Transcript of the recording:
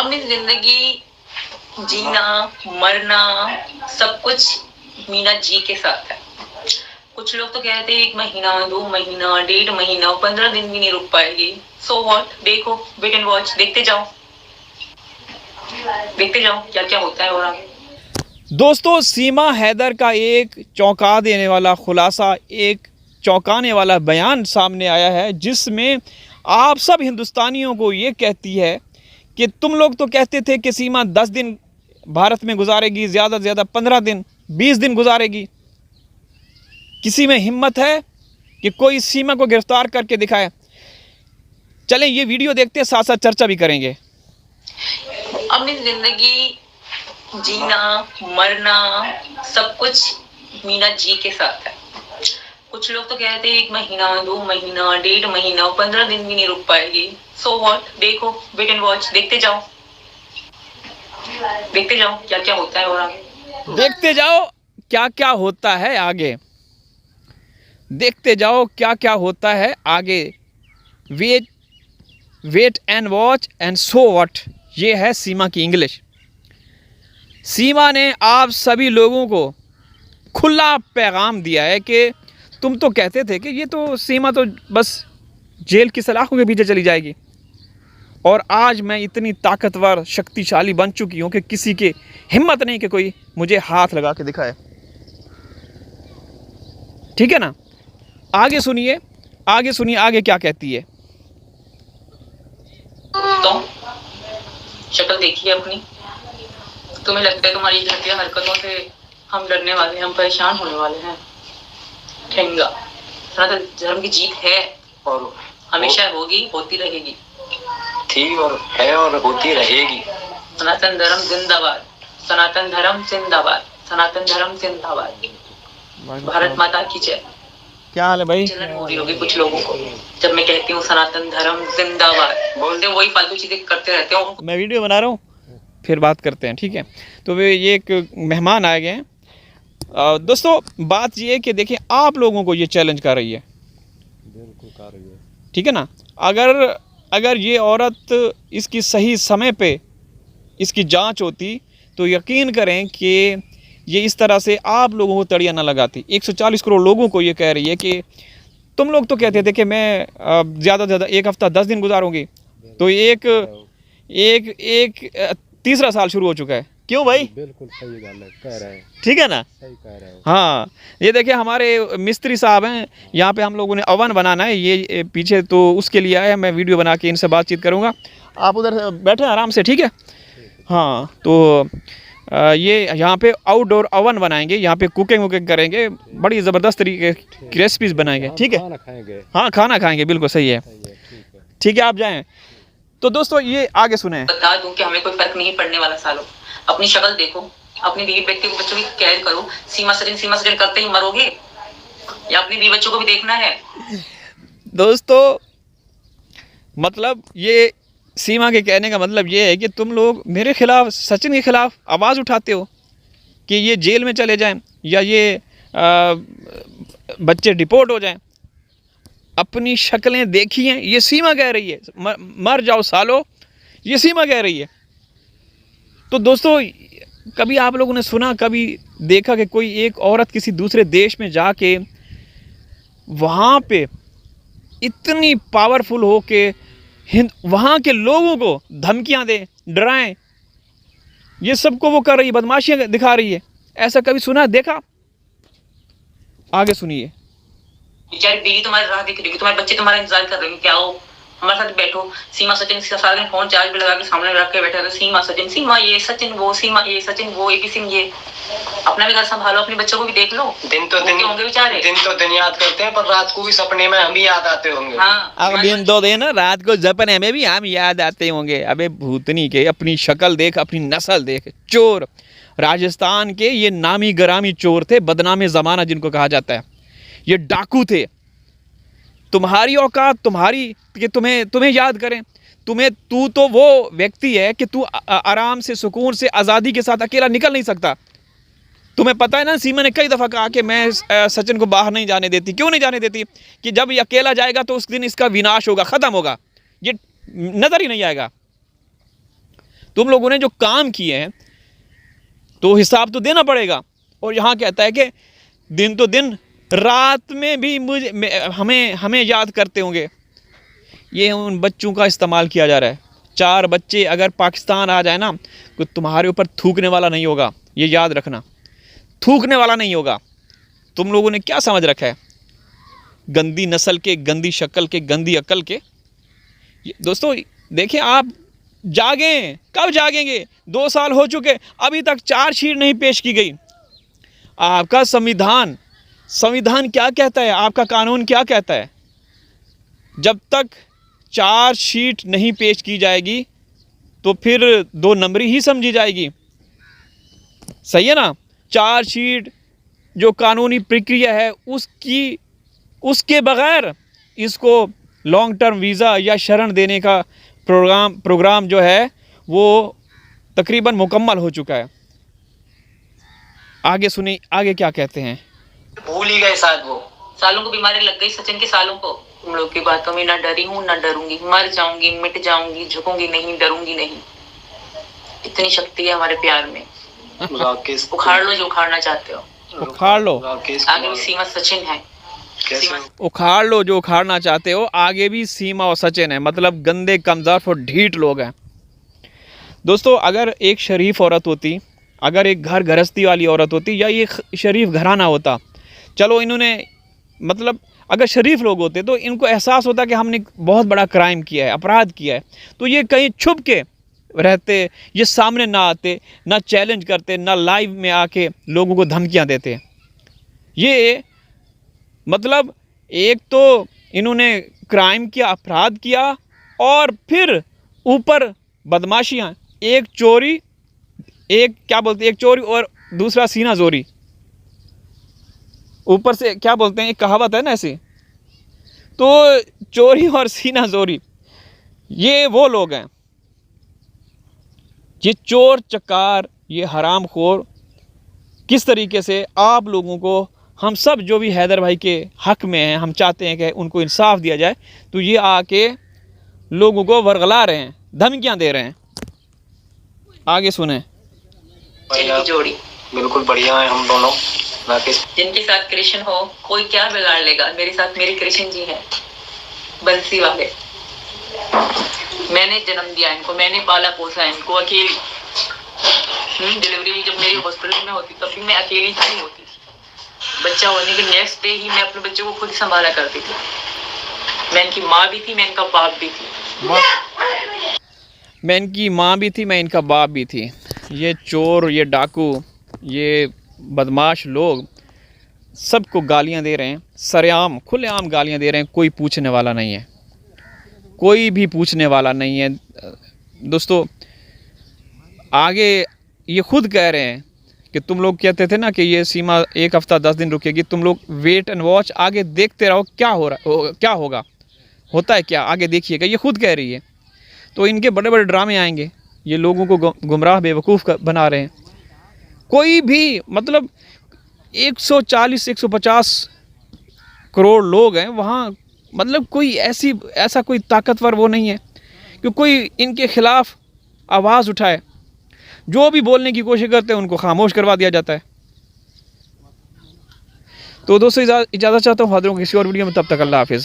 अपनी जिंदगी जीना मरना सब कुछ मीना जी के साथ है। कुछ लोग तो कहते हैं 1 महीना 2 महीना 1.5 महीना 15 दिन भी नहीं रुक पाएगी। सो व्हाट, देखो, वेट एंड वॉच, देखते जाओ क्या क्या होता है और आगे। दोस्तों, सीमा हैदर का एक चौंका देने वाला खुलासा, एक चौंकाने वाला बयान सामने आया है, जिसमें आप सब हिंदुस्तानियों को ये कहती है कि तुम लोग तो कहते थे कि सीमा 10 दिन भारत में गुजारेगी, ज़्यादा से ज़्यादा 15 दिन 20 दिन गुजारेगी। किसी में हिम्मत है कि कोई सीमा को गिरफ्तार करके दिखाए? चलें ये वीडियो देखते हैं, साथ साथ चर्चा भी करेंगे। अपनी जिंदगी जीना मरना सब कुछ मीना जी के साथ है। कुछ लोग तो कहते हैं 1 महीना 2 महीना 1.5 महीना 15 दिन भी नहीं रुक पाएगी। सो व्हाट, देखो, वेट एंड वॉच, देखते जाओ क्या क्या होता है और आगे। देखते जाओ क्या क्या होता है आगे। देखते जाओ क्या क्या होता है आगे। Wait and watch and so what, ये है सीमा की इंग्लिश। सीमा ने आप सभी लोगों को खुला पैगाम दिया है कि तुम तो कहते थे कि ये तो सीमा तो बस जेल की सलाखों के पीछे चली जाएगी, और आज मैं इतनी ताकतवर शक्तिशाली बन चुकी हूँ कि किसी की हिम्मत नहीं कि कोई मुझे हाथ लगा के दिखाए। ठीक है ना? आगे सुनिए, आगे क्या कहती है। तो शक्ल देखिए अपनी। तुम्हें लगता है तुम्हारी घटिया हरकतों से हम डरने वाले हैं, हम परेशान होने वाले हैं? ठेंगा, सनातन धर्म की जीत है और हमेशा होगी, होती रहेगी। थी और है और होती रहेगी। सनातन धर्म जिंदाबाद, सनातन धर्म जिंदाबाद, सनातन धर्म जिंदाबाद। भारत माता की जय। क्या हाल है भाई? जलन हो रही होगी कुछ लोगों को जब मैं कहती हूँ सनातन धर्म जिंदाबाद, बोलते वही फालतू चीजें करते रहते हो। मैं वीडियो बना रहा हूँ, फिर बात करते हैं, ठीक है? तो वे ये एक मेहमान आए गए हैं। दोस्तों, बात ये है कि देखिए, आप लोगों को ये चैलेंज कर रही है, बिल्कुल कर रही है, ठीक है ना? अगर ये औरत इसकी सही समय पे इसकी जांच होती तो यकीन करें कि ये इस तरह से आप लोगों को तड़िया ना लगाती। 140 करोड़ लोगों को ये कह रही है कि तुम लोग तो कहते थे कि मैं ज़्यादा से ज़्यादा 1 हफ्ता 10 दिन गुजारूंगी, तो एक तीसरा साल शुरू हो चुका है। क्यों भाई? बिल्कुल सही गल है, कह रहे हैं, ठीक है ना? सही कह रहे हो। हाँ, ये देखिए हमारे मिस्त्री साहब हैं, यहाँ पे हम लोगों ने अवन बनाना है, ये पीछे तो उसके लिए आया है। मैं वीडियो बना के इनसे बातचीत करूँगा, आप उधर बैठे आराम से, ठीक है? हाँ, तो ये यहाँ पे आउटडोर अवन बनाएंगे, यहाँ पे कुकिंग करेंगे, बड़ी ज़बरदस्त तरीके की रेसिपीज़ बनाएंगे, ठीक है? खाना खाएंगे। हाँ, खाना खाएंगे, बिल्कुल सही है, ठीक है, आप जाएँ। तो दोस्तों, ये आगे सुने। बता दूं कि हमें कोई फर्क नहीं पड़ने वाला। सालों अपनी शक्ल देखो, अपनी बीवी बच्चे की कैद करो। सीमा सजन करते ही मरोगे, या अपनी बीवी बच्चों को भी देखना है? दोस्तों, मतलब ये सीमा के कहने का मतलब ये है कि तुम लोग मेरे खिलाफ, सचिन के खिलाफ आवाज़ उठाते हो कि ये जेल में चले जाएं या ये बच्चे डिपोर्ट हो जाएं। अपनी शक्लें देखी हैं, ये सीमा कह रही है मर जाओ सालो, ये सीमा कह रही है। तो दोस्तों, कभी आप लोगों ने सुना, कभी देखा कि कोई एक औरत किसी दूसरे देश में जाके वहाँ पे इतनी पावरफुल हो के वहाँ के लोगों को धमकियाँ दे, डराएं, ये सबको वो कर रही है, बदमाशियाँ दिखा रही है? ऐसा कभी सुना, देखा? आगे सुनिए। बेचारी बीवी तुम्हारी राह देख रही है, तुम्हारे बच्चे तुम्हारा इंतजार कर रहे हैं, क्या हो हमारे साथ बैठो। सीमा सचिन सारा दिन फोन चार्ज पे लगा के सामने रख के बैठे रहते। सीमा सचिन, सीमा ये, सचिन वो, सीमा ये, सचिन वो, एपी सिंह ये। अपना भी घर संभालो, अपने बच्चों को भी देख लो। दिन तो दिन याद करते हैं, पर रात को भी सपने में हम ही याद आते होंगे। हाँ, अब दिन तो दिन रात को सपने में भी हम याद आते होंगे। अबे भूतनी के, अपनी शक्ल देख, अपनी नस्ल देख। चोर, राजस्थान के ये नामी गरामी चोर थे, बदनामे ज़माना जिनको कहा जाता है। ये डाकू थे। तुम्हारी औकात, तुम्हारी कि तुम्हें याद करें, तू तो वो व्यक्ति है कि तू आराम से, सुकून से, आज़ादी के साथ अकेला निकल नहीं सकता। तुम्हें पता है ना, सीमा ने कई दफ़ा कहा कि मैं सचिन को बाहर नहीं जाने देती। क्यों नहीं जाने देती? कि जब ये अकेला जाएगा तो उस दिन इसका विनाश होगा, ख़त्म होगा, ये नज़र ही नहीं आएगा। तुम लोगों ने जो काम किए हैं तो हिसाब तो देना पड़ेगा। और यहाँ कहता है कि दिन तो दिन रात में भी हमें याद करते होंगे। ये उन बच्चों का इस्तेमाल किया जा रहा है। 4 बच्चे अगर पाकिस्तान आ जाए ना तो तुम्हारे ऊपर थूकने वाला नहीं होगा, ये याद रखना, थूकने वाला नहीं होगा। तुम लोगों ने क्या समझ रखा है, गंदी नस्ल के, गंदी शक्ल के, गंदी अक्ल के। दोस्तों देखिए, आप जागें, कब जागेंगे? 2 साल हो चुके, अभी तक चार्जशीट नहीं पेश की गई। आपका संविधान क्या कहता है, आपका कानून क्या कहता है? जब तक चार्जशीट नहीं पेश की जाएगी तो फिर 2 नंबरी ही समझी जाएगी। सही है ना? चार्जशीट जो कानूनी प्रक्रिया है उसके बगैर इसको लॉन्ग टर्म वीज़ा या शरण देने का प्रोग्राम जो है वो तकरीबन मुकम्मल हो चुका है। आगे सुनिए, आगे क्या कहते हैं। भूल ही गए शायद वो। सालों को बीमारी लग गई सचिन के, सालों को। तुम लोग की बातों में ना डरी हूँ ना डरूंगी, मर जाऊंगी, मिट जाऊंगी, झुकूंगी नहीं, डरूंगी नहीं। इतनी शक्ति है हमारे प्यार में। राकेश उखाड़ लो जो उखाड़ना चाहते हो, उखाड़ लो। राकेश आगे भी सीमा सचिन है। कैसे? उखाड़ लो जो उखाड़ना चाहते हो, आगे भी सीमा और सचिन है। मतलब गंदे, कमज़ोर और ढीठ लोग हैं। दोस्तों, अगर एक शरीफ औरत होती, अगर एक घर गृहस्थी वाली औरत होती, या ये शरीफ घराना होता, चलो इन्होंने मतलब अगर शरीफ लोग होते तो इनको एहसास होता कि हमने बहुत बड़ा क्राइम किया है, अपराध किया है, तो ये कहीं छुप के रहते, ये सामने ना आते, ना चैलेंज करते, ना लाइव में आके लोगों को धमकियां देते। ये मतलब एक तो इन्होंने क्राइम किया, अपराध किया, और फिर ऊपर बदमाशियाँ, एक चोरी और दूसरा सीना जोरी। ऊपर से क्या बोलते हैं, एक कहावत है ना ऐसी, तो चोरी और सीना जोरी, ये वो लोग हैं। ये चोर चकार, ये हरामखोर किस तरीके से आप लोगों को, हम सब जो भी हैदर भाई के हक में हैं, हम चाहते हैं कि उनको इंसाफ दिया जाए, तो ये आके लोगों को वर्गला रहे हैं, धमकियां दे रहे हैं। आगे सुने। जिनकी जोड़ी बिल्कुल बढ़िया है हम दोनों। राकेश जिनके साथ कृष्ण हो, कोई क्या बिगाड़ लेगा। मेरे साथ मेरे कृष्ण जी हैं, बंसी वाले। मैंने जन्म दिया इनको, मैंने पाला पोसा इनको अकेली। डिलीवरी जब मेरी हॉस्पिटल में होती तब भी मैं अकेली ही होती थी। बच्चा होने के नेक्स्ट डे ही मैं अपने बच्चे को खुद संभाला करती थी। मैं इनकी माँ भी थी, मैं इनका बाप भी थी। मैं इनकी माँ भी थी, मैं इनका बाप भी थी। ये चोर, ये डाकू, ये बदमाश लोग सबको गालियाँ दे रहे हैं, सरेआम खुलेआम गालियाँ दे रहे हैं। कोई पूछने वाला नहीं है, कोई भी पूछने वाला नहीं है। दोस्तों, आगे ये खुद कह रहे हैं कि तुम लोग कहते थे ना कि ये सीमा 1 हफ्ता 10 दिन रुकेगी, तुम लोग वेट एंड वॉच, आगे देखते रहो क्या होगा, होता है क्या, आगे देखिएगा। ये खुद कह रही है। तो इनके बड़े बड़े ड्रामे आएंगे, ये लोगों को गुमराह बेवकूफ़ बना रहे हैं। कोई भी मतलब 140-150 करोड़ लोग हैं वहाँ, मतलब कोई ऐसा कोई ताकतवर वो नहीं है कि कोई इनके खिलाफ आवाज़ उठाए। जो भी बोलने की कोशिश करते हैं उनको खामोश करवा दिया जाता है। तो दोस्तों, इजाज़त चाहता हूँ, हाजिर हूँ किसी और वीडियो में, तब तक अल्लाह हाफिज़।